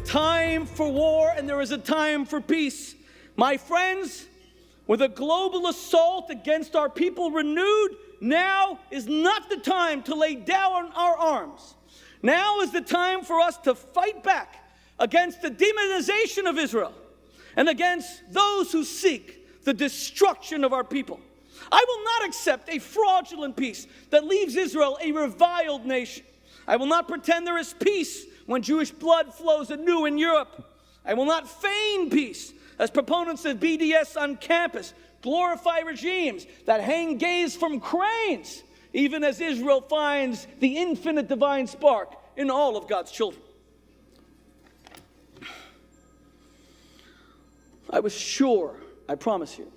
time for war and there is a time for peace. My friends, with a global assault against our people renewed, now is not the time to lay down our arms. Now is the time for us to fight back against the demonization of Israel and against those who seek the destruction of our people. I will not accept a fraudulent peace that leaves Israel a reviled nation. I will not pretend there is peace when Jewish blood flows anew in Europe. I will not feign peace as proponents of BDS on campus glorify regimes that hang gays from cranes, even as Israel finds the infinite divine spark in all of God's children. I was sure, I promise you.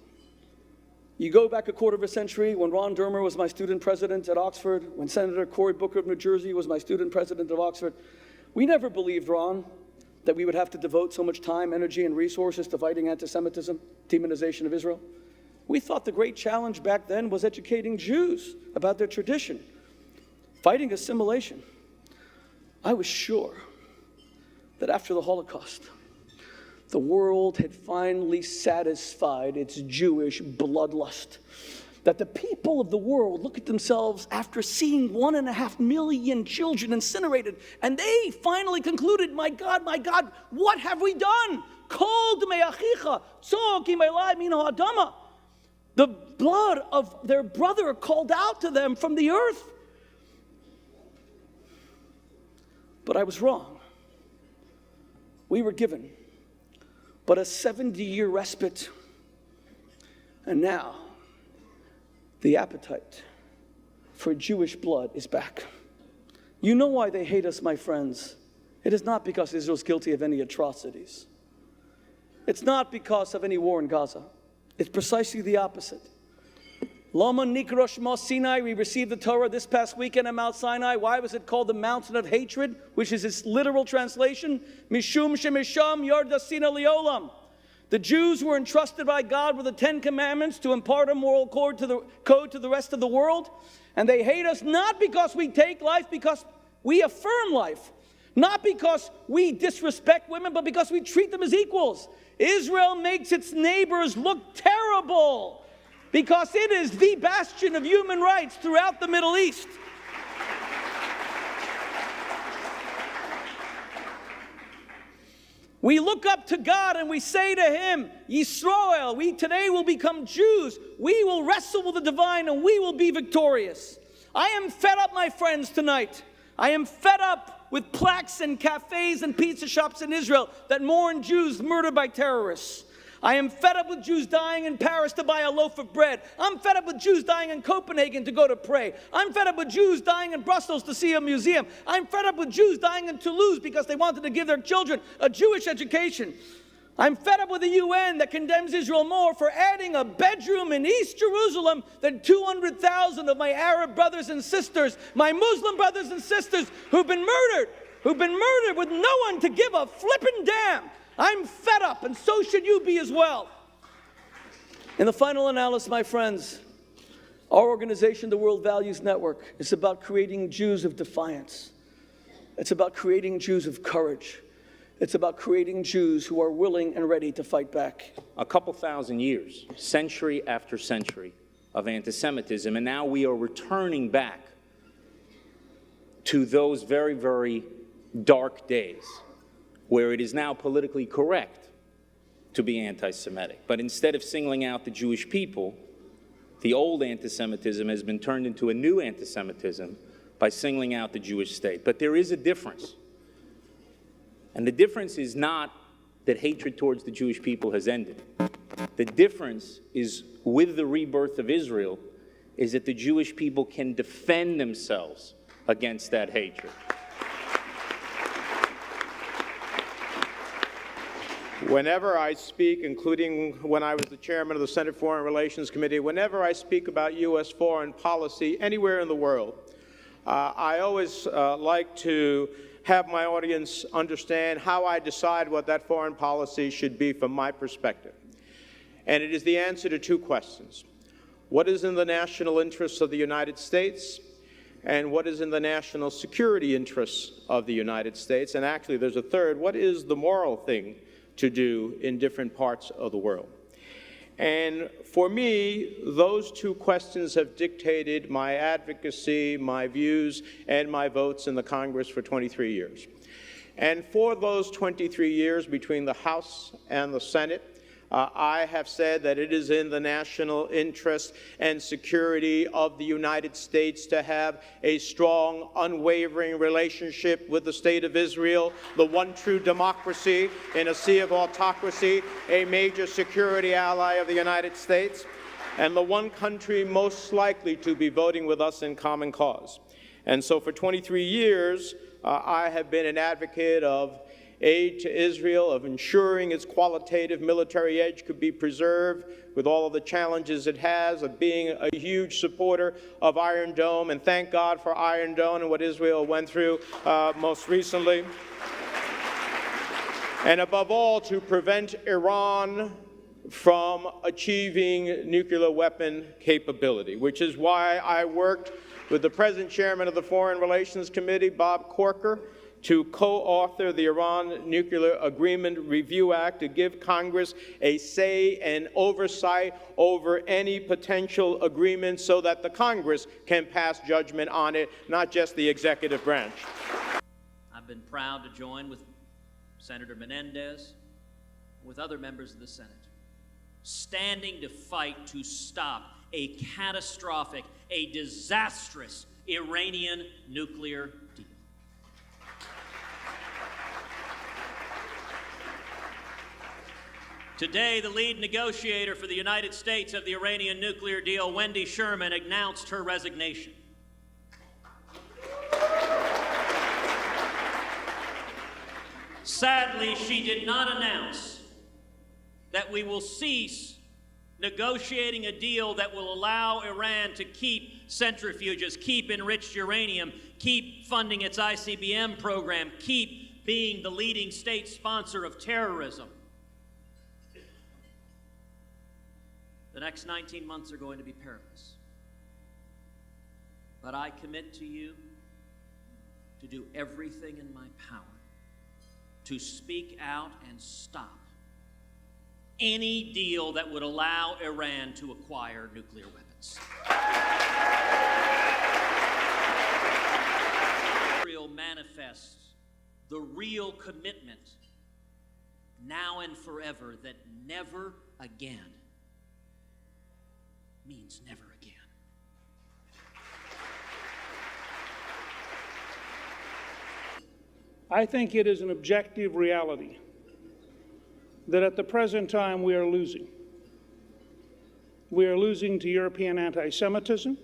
You go back a quarter of a century when Ron Dermer was my student president at Oxford, when Senator Cory Booker of New Jersey was my student president of Oxford. We never believed, Ron, that we would have to devote so much time, energy, and resources to fighting anti-Semitism, demonization of Israel. We thought the great challenge back then was educating Jews about their tradition, fighting assimilation. I was sure that after the Holocaust, the world had finally satisfied its Jewish bloodlust. That the people of the world look at themselves after seeing 1.5 million children incinerated, and they finally concluded, my God, what have we done? Kol d'mei achicha, tzok im elai min ha'adama. The blood of their brother called out to them from the earth. But I was wrong. We were given but a 70-year respite. And now, the appetite for Jewish blood is back. You know why they hate us, my friends. It is not because Israel's guilty of any atrocities. It's not because of any war in Gaza. It's precisely the opposite. Lama Nikra Shema Sinai, we received the Torah this past weekend at Mount Sinai. Why was it called the mountain of hatred, which is its literal translation? Mishum shemisham yarda sina liolam. The Jews were entrusted by God with the 10 Commandments to impart a moral code to the rest of the world. And they hate us not because we take life, because we affirm life. Not because we disrespect women, but because we treat them as equals. Israel makes its neighbors look terrible, because it is the bastion of human rights throughout the Middle East. We look up to God and we say to Him, Yisrael, we today will become Jews. We will wrestle with the divine and we will be victorious. I am fed up, my friends, tonight. I am fed up with plaques and cafes and pizza shops in Israel that mourn Jews murdered by terrorists. I am fed up with Jews dying in Paris to buy a loaf of bread. I'm fed up with Jews dying in Copenhagen to go to pray. I'm fed up with Jews dying in Brussels to see a museum. I'm fed up with Jews dying in Toulouse because they wanted to give their children a Jewish education. I'm fed up with the UN that condemns Israel more for adding a bedroom in East Jerusalem than 200,000 of my Arab brothers and sisters, my Muslim brothers and sisters who've been murdered with no one to give a flippin' damn. I'm fed up, and so should you be as well. In the final analysis, my friends, our organization, the World Values Network, is about creating Jews of defiance. It's about creating Jews of courage. It's about creating Jews who are willing and ready to fight back. A couple thousand years, century after century of anti-Semitism, and now we are returning back to those very, very dark days where it is now politically correct to be anti-Semitic. But instead of singling out the Jewish people, the old anti-Semitism has been turned into a new anti-Semitism by singling out the Jewish state. But there is a difference. And the difference is not that hatred towards the Jewish people has ended. The difference is, with the rebirth of Israel, is that the Jewish people can defend themselves against that hatred. Whenever I speak, including when I was the chairman of the Senate Foreign Relations Committee, whenever I speak about U.S. foreign policy anywhere in the world, I always like to have my audience understand how I decide what that foreign policy should be from my perspective. And it is the answer to two questions. What is in the national interests of the United States? and what is in the national security interests of the United States. And actually, there's a third: what is the moral thing to do in different parts of the world? And for me, those two questions have dictated my advocacy, my views, and my votes in the Congress for 23 years. And for those 23 years, between the House and the Senate, I have said that it is in the national interest and security of the United States to have a strong, unwavering relationship with the State of Israel, the one true democracy in a sea of autocracy, a major security ally of the United States, and the one country most likely to be voting with us in common cause. And so for 23 years, I have been an advocate of aid to Israel, of ensuring its qualitative military edge could be preserved with all of the challenges it has, of being a huge supporter of Iron Dome, and thank God for Iron Dome and what Israel went through most recently. And above all, to prevent Iran from achieving nuclear weapon capability, which is why I worked with the present chairman of the Foreign Relations Committee, Bob Corker, to co-author the Iran Nuclear Agreement Review Act to give Congress a say and oversight over any potential agreement so that the Congress can pass judgment on it, not just the executive branch. I've been proud to join with Senator Menendez, with other members of the Senate, standing to fight to stop a catastrophic, a disastrous Iranian nuclear deal. Today, the lead negotiator for the United States of the Iranian nuclear deal, Wendy Sherman, announced her resignation. Sadly, she did not announce that we will cease negotiating a deal that will allow Iran to keep centrifuges, keep enriched uranium, keep funding its ICBM program, keep being the leading state sponsor of terrorism. The next 19 months are going to be perilous. But I commit to you to do everything in my power to speak out and stop any deal that would allow Iran to acquire nuclear weapons. Israel manifests the real commitment now and forever that never again means never again. I think it is an objective reality that at the present time we are losing. We are losing to European anti-Semitism.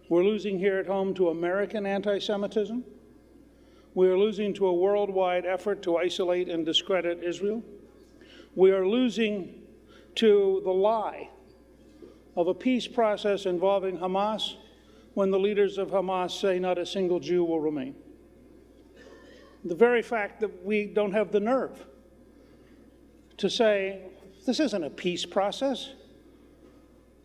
We're losing here at home to American anti-Semitism. We are losing to a worldwide effort to isolate and discredit Israel. We are losing to the lie of a peace process involving Hamas when the leaders of Hamas say not a single Jew will remain. The very fact that we don't have the nerve to say, this isn't a peace process.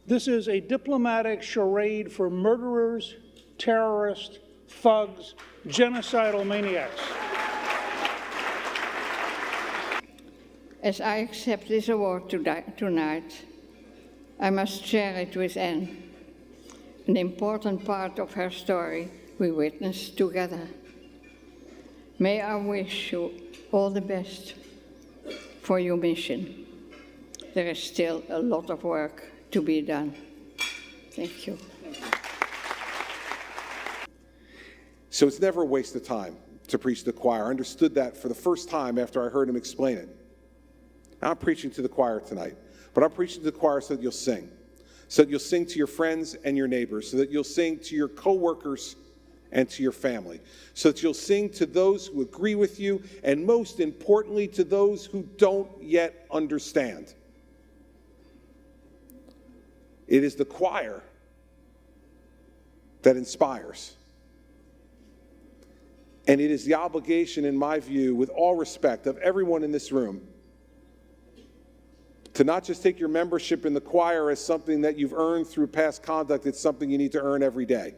This is a diplomatic charade for murderers, terrorists, thugs, genocidal maniacs. As I accept this award tonight, I must share it with Anne, an important part of her story we witnessed together. May I wish you all the best for your mission. There is still a lot of work to be done. Thank you. So it's never a waste of time to preach to the choir. I understood that for the first time after I heard him explain it. Now I'm preaching to the choir tonight, but I'm preaching to the choir so that you'll sing. So that you'll sing to your friends and your neighbors, so that you'll sing to your coworkers and to your family, so that you'll sing to those who agree with you, and most importantly, to those who don't yet understand. It is the choir that inspires. And it is the obligation, in my view, with all respect of everyone in this room, to not just take your membership in the choir as something that you've earned through past conduct. It's something you need to earn every day.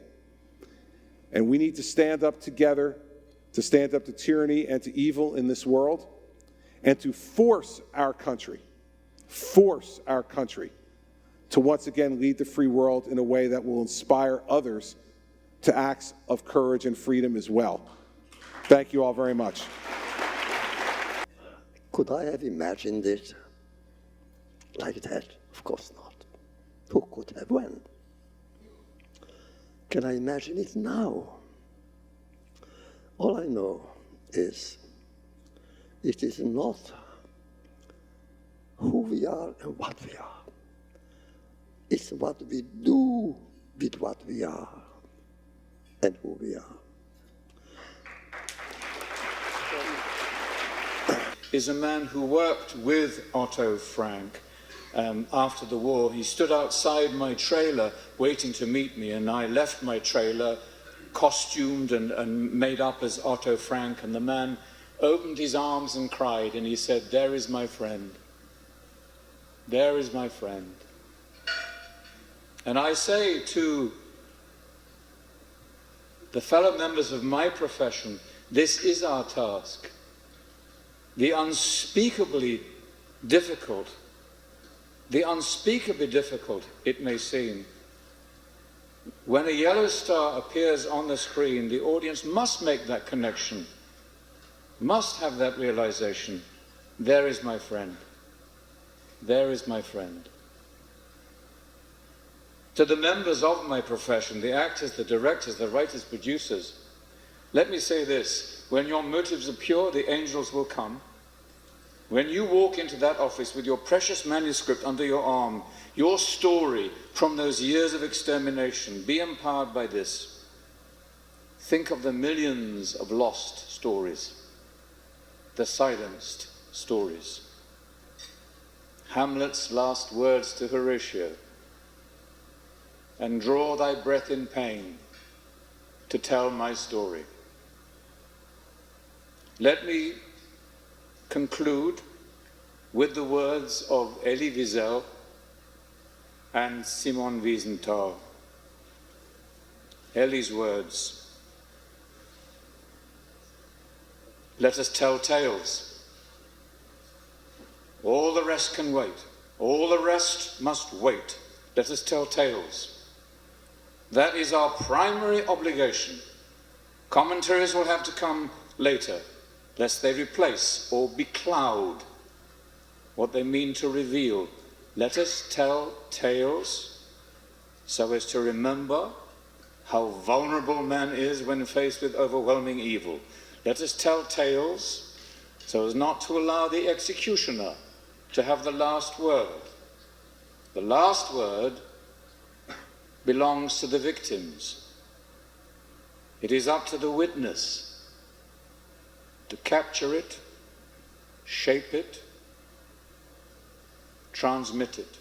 And we need to stand up together, to stand up to tyranny and to evil in this world, and to force our country to once again lead the free world in a way that will inspire others to acts of courage and freedom as well. Thank you all very much. Could I have imagined it like that? Of course not. Who could have when? Can I imagine it now? All I know is it is not who we are and what we are. It's what we do with what we are and who we are. Is a man who worked with Otto Frank after the war. He stood outside my trailer waiting to meet me, and I left my trailer costumed and made up as Otto Frank, and the man opened his arms and cried, and he said, "There is my friend. There is my friend." And I say to the fellow members of my profession, this is our task. The unspeakably difficult it may seem. When a yellow star appears on the screen, the audience must make that connection, must have that realization. There is my friend. There is my friend. To the members of my profession, the actors, the directors, the writers, producers, let me say this: when your motives are pure, the angels will come. When you walk into that office with your precious manuscript under your arm, your story from those years of extermination, be empowered by this. Think of the millions of lost stories, the silenced stories. Hamlet's last words to Horatio, "And draw thy breath in pain to tell my story." Let me conclude with the words of Elie Wiesel and Simon Wiesenthal. Elie's words: "Let us tell tales. All the rest can wait. All the rest must wait. Let us tell tales. That is our primary obligation. Commentaries will have to come later, lest they replace or becloud what they mean to reveal. Let us tell tales so as to remember how vulnerable man is when faced with overwhelming evil. Let us tell tales so as not to allow the executioner to have the last word. The last word belongs to the victims. It is up to the witness to capture it, shape it, transmit it.